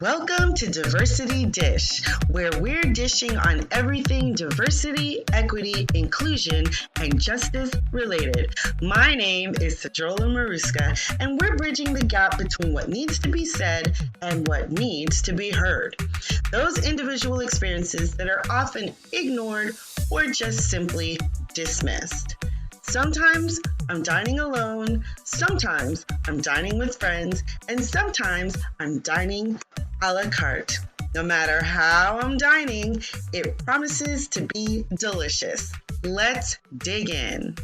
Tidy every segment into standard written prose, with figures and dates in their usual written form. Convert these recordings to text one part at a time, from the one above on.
Welcome to Diversity Dish, where we're dishing on everything diversity, equity, inclusion, and justice related. My name is Sedruola Maruska, and we're bridging the gap between what needs to be said and what needs to be heard. Those individual experiences that are often ignored or just simply dismissed. Sometimes I'm dining alone, sometimes I'm dining with friends, and sometimes I'm dining a-la-carte. No matter how I'm dining, it promises to be delicious. Let's dig in.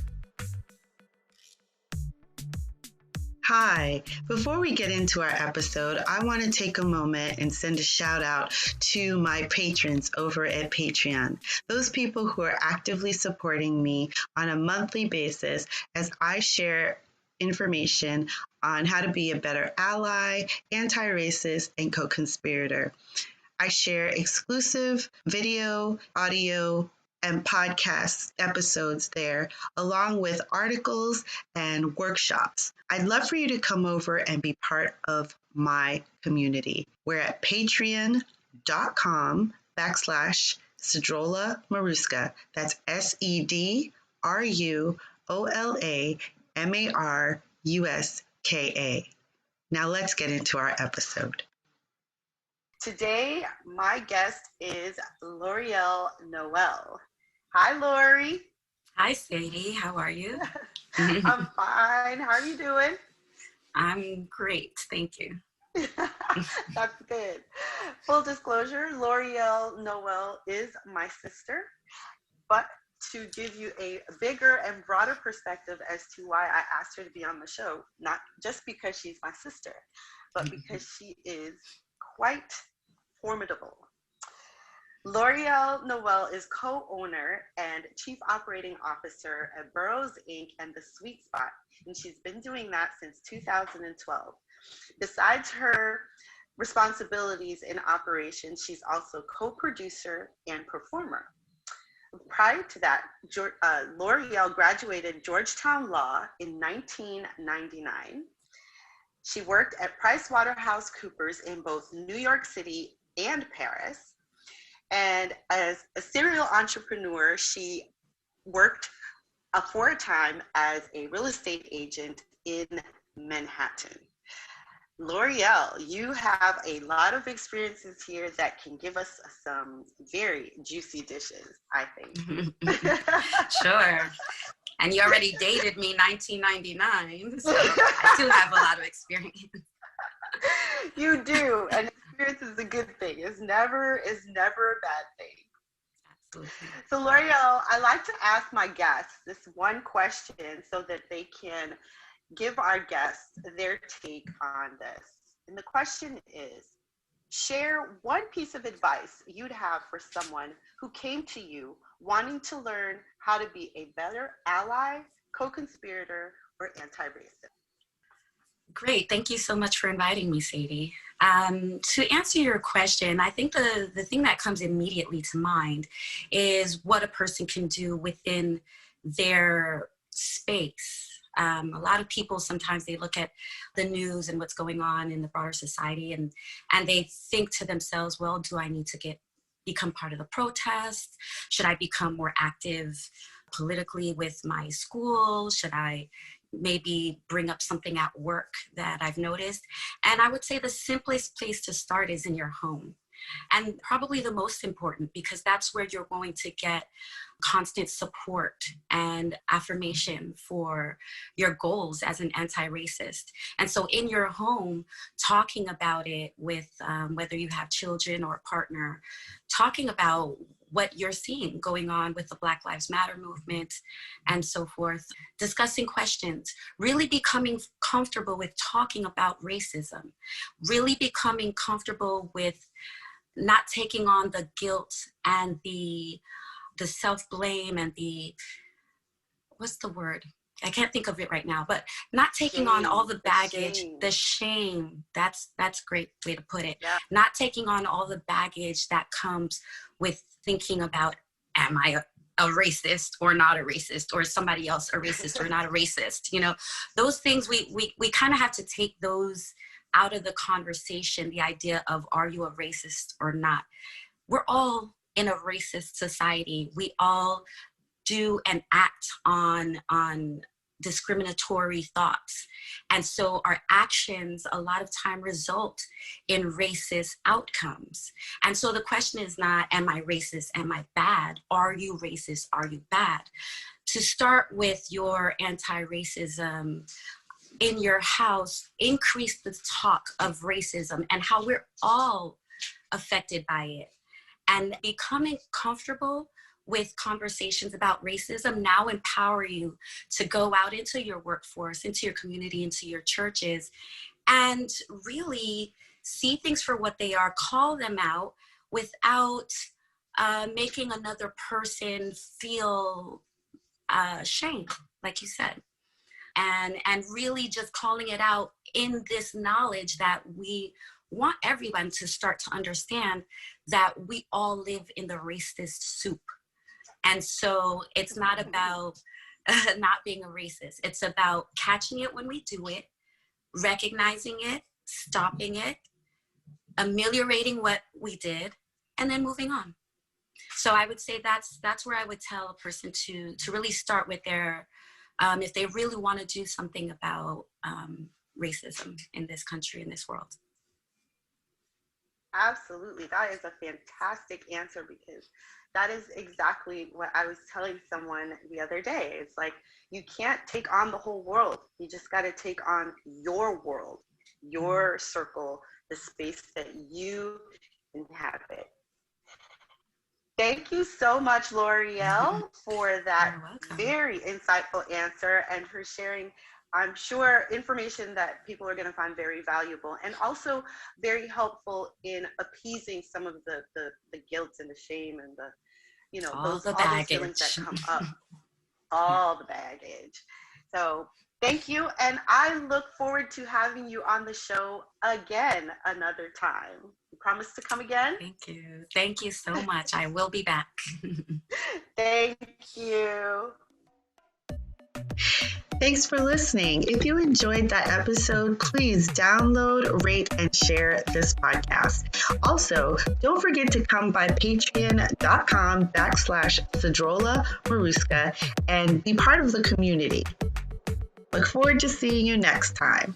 Hi, before we get into our episode, I want to take a moment and send a shout out to my patrons over at Patreon. Those people who are actively supporting me on a monthly basis as I share information on how to be a better ally, anti-racist, and co-conspirator. I share exclusive video, audio, and podcast episodes there, along with articles and workshops. I'd love for you to come over and be part of my community. We're at patreon.com/Sedruola Maruska. That's SEDRUOLA Maruska. Now let's get into our episode. Today, my guest is Laurielle Noel. Hi, Lori. Hi, Sadie. How are you? I'm fine. How are you doing? I'm great. Thank you. That's good. Full disclosure, Laurielle Noel is my sister, but to give you a bigger and broader perspective as to why I asked her to be on the show, not just because she's my sister, but because she is quite formidable. Laurielle Noel is co-owner and chief operating officer at Burroughs Inc. and The Sweet Spot, and she's been doing that since 2012. Besides her responsibilities in operations, she's also co-producer and performer. Prior to that, Laurielle graduated Georgetown Law in 1999. She worked at PricewaterhouseCoopers in both New York City and Paris. And as a serial entrepreneur, she worked for a time as a real estate agent in Manhattan. Laurielle, you have a lot of experiences here that can give us some very juicy dishes, I think. Sure. And you already dated me 1999, so I do have a lot of experience. You do, and experience is a good thing. It's never a bad thing. Absolutely. So Laurielle, I like to ask my guests this one question so that they can give our guests their take on this. And the question is, share one piece of advice you'd have for someone who came to you wanting to learn how to be a better ally, co-conspirator, or anti-racist. Great. Thank you so much for inviting me, Sadie. To answer your question, I think the thing that comes immediately to mind is what a person can do within their space. A lot of people, sometimes they look at the news and what's going on in the broader society and they think to themselves, well, do I need to become part of the protest? Should I become more active politically with my school? Should I maybe bring up something at work that I've noticed? And I would say the simplest place to start is in your home. And probably the most important, because that's where you're going to get constant support and affirmation for your goals as an anti-racist. And so in your home, talking about it with whether you have children or a partner, talking about what you're seeing going on with the Black Lives Matter movement and so forth, discussing questions, really becoming comfortable with talking about racism, really becoming comfortable with not taking on the guilt and the self-blame and what's the word? I can't think of it right now, but not taking on all the baggage, the shame. That's a great way to put it. Yeah. Not taking on all the baggage that comes with thinking about, am I a racist or not a racist, or is somebody else a racist or not a racist? You know, those things we kind of have to take those out of the conversation the idea of, are you a racist or not? We're all in a racist society. We all do and act on discriminatory thoughts. And so our actions a lot of time result in racist outcomes. And so the question is not, am I racist? Am I bad? Are you racist? Are you bad? To start with your anti-racism in your house, increase the talk of racism and how we're all affected by it. And becoming comfortable with conversations about racism now empower you to go out into your workforce, into your community, into your churches, and really see things for what they are, call them out without making another person feel shame, like you said. And really just calling it out in this knowledge that we want everyone to start to understand that we all live in the racist soup. And so it's not about not being a racist. It's about catching it when we do it, recognizing it, stopping it, ameliorating what we did, and then moving on. So I would say that's where I would tell a person to really start with their, if they really want to do something about racism in this country, in this world. Absolutely. That is a fantastic answer, because that is exactly what I was telling someone the other day. It's like, you can't take on the whole world. You just got to take on your world, your circle, the space that you inhabit. Thank you so much, Laurielle, for that very insightful answer and for sharing, I'm sure, information that people are going to find very valuable and also very helpful in appeasing some of the guilt and the shame and the, you know, all those feelings that come up, all the baggage. So thank you. And I look forward to having you on the show again another time. You promise to come again? Thank you. Thank you so much. I will be back. Thank you. Thanks for listening. If you enjoyed that episode, please download, rate, and share this podcast. Also, don't forget to come by patreon.com/Sedruola Maruska and be part of the community. Look forward to seeing you next time.